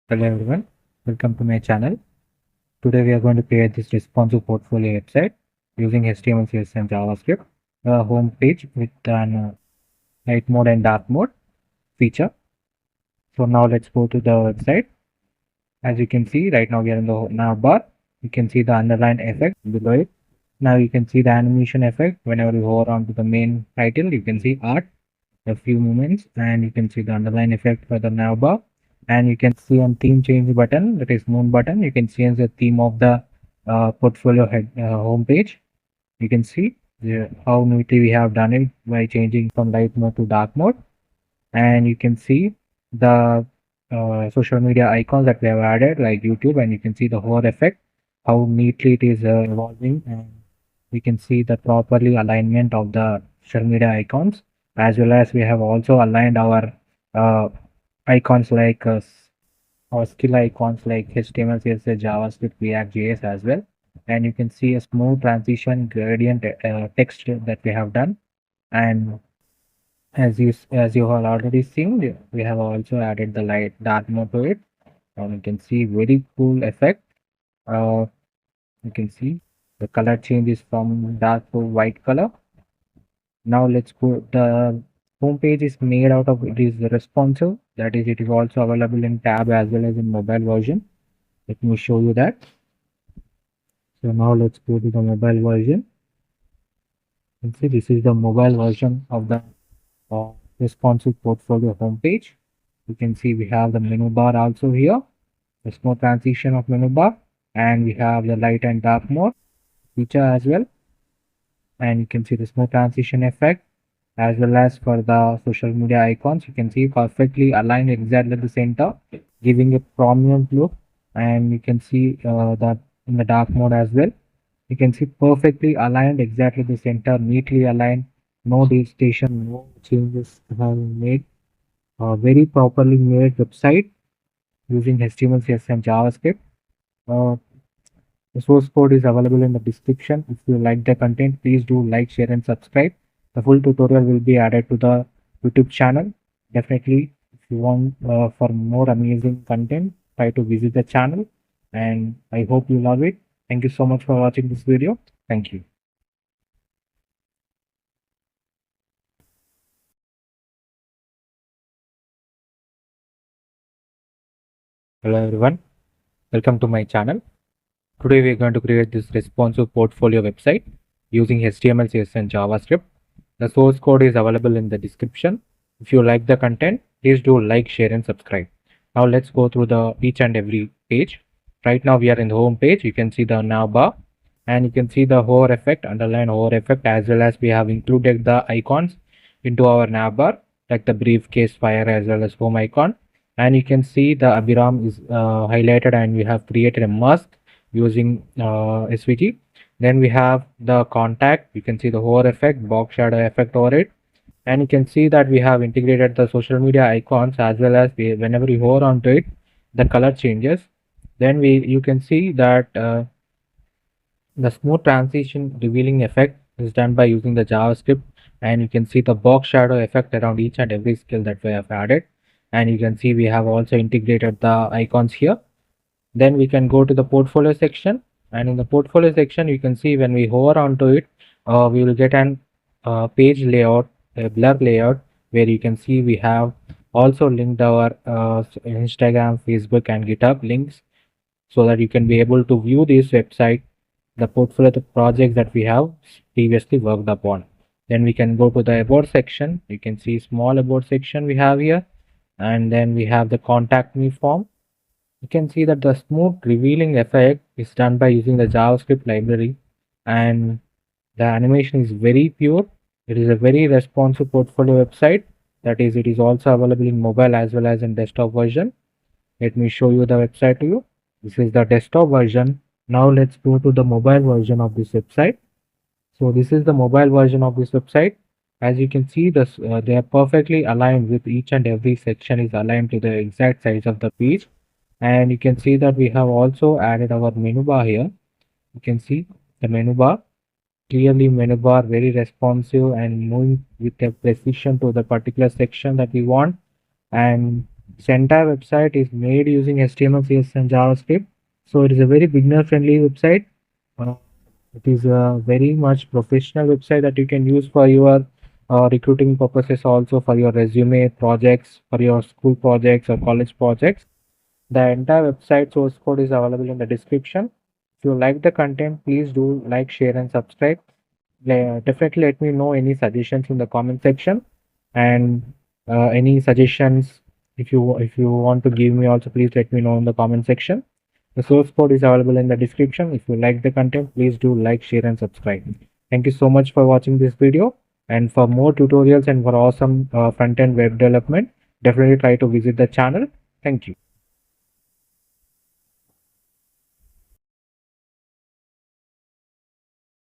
Hello everyone, welcome to my channel. Today we are going to create this responsive portfolio website using HTML, CSS and JavaScript. A home page with an light mode and dark mode feature. So now let's go to the website. As you can see, right now we are in the nav bar. You can see the underline effect below it. Now you can see the animation effect. Whenever you hover on to the main title, you can see art, a few moments, and you can see the underline effect for the nav bar. And you can see on theme change button, that is moon button. You can change the theme of the portfolio head home page. You can see how neatly we have done it by changing from light mode to dark mode. And you can see the social media icons that we have added like YouTube, and you can see the hover effect, how neatly it is evolving, and we can see the properly alignment of the social media icons, as well as we have also aligned our uh, icons like our skill icons like HTML, CSS, JavaScript, React, JS as well. And you can see a smooth transition gradient text that we have done. And as you have already seen, we have also added the light dark mode to it, and you can see very cool effect. You can see the color changes from dark to white color. Now let's go. The home page is made out of, it is responsive, that is it is also available in tab as well as in mobile version. Let me show you that. So now let's go to the mobile version. You can see this is the mobile version of the responsive portfolio homepage. You can see we have the menu bar also here, the smooth transition of menu bar, and we have the light and dark mode feature as well. And you can see the smooth transition effect, as well as for the social media icons. You can see perfectly aligned exactly at the center, giving a prominent look. And you can see that in the dark mode as well. You can see perfectly aligned exactly the center, neatly aligned, no deviation, no changes have been made. Very properly made website using HTML, CSS and JavaScript. Uh, the source code is available in the description. If you like the content, please do like, share and subscribe. The full tutorial will be added to the YouTube channel. Definitely, if you want for more amazing content, try to visit the channel, and I hope you love it. Thank you so much for watching this video. Thank you. Hello everyone, welcome to my channel. Today we are going to create this responsive portfolio website using HTML, CSS and JavaScript. The source code is available in the description. If you like the content, please do like, share and subscribe. Now let's go through the each and every page. Right now we are in the home page. You can see the nav bar, and you can see the hover effect, underline hover effect, as well as we have included the icons into our nav bar like the briefcase, fire as well as home icon. And you can see the Abhiram is highlighted, and we have created a mask using SVG. Then we have the contact. You can see the hover effect, box shadow effect over it, and you can see that we have integrated the social media icons, as well as whenever you hover onto it, the color changes. Then you can see that the smooth transition revealing effect is done by using the JavaScript, and you can see the box shadow effect around each and every skill that we have added. And you can see we have also integrated the icons here. Then we can go to the portfolio section, and in the portfolio section you can see when we hover onto it, we will get an page layout, a blur layout, where you can see we have also linked our Instagram, Facebook and GitHub links, so that you can be able to view this website, the portfolio, the projects that we have previously worked upon. Then we can go to the about section. You can see small about section we have here, and then we have the contact me form. You can see that the smooth revealing effect is done by using the JavaScript library, and the animation is very pure. It is a very responsive portfolio website. That is, it is also available in mobile as well as in desktop version. Let me show you the website to you. This is the desktop version. Now let's go to the mobile version of this website. So this is the mobile version of this website. As you can see, this they are perfectly aligned with each and every section is aligned to the exact size of the page. And you can see that we have also added our menu bar here. You can see the menu bar, clearly menu bar, very responsive and moving with a precision to the particular section that we want. And This entire website is made using HTML, CSS, and JavaScript. So it is a very beginner-friendly website. Uh, it is a very much professional website that you can use for your recruiting purposes, also for your resume projects, for your school projects or college projects. The entire website source code is available in the description. If you like the content, please do like, share, and subscribe. Definitely let me know any suggestions in the comment section, and any suggestions if you want to give me also, please let me know in the comment section. The source code is available in the description. If you like the content, please do like, share, and subscribe. Thank you so much for watching this video. And for more tutorials and for awesome front-end web development, definitely try to visit the channel. Thank you.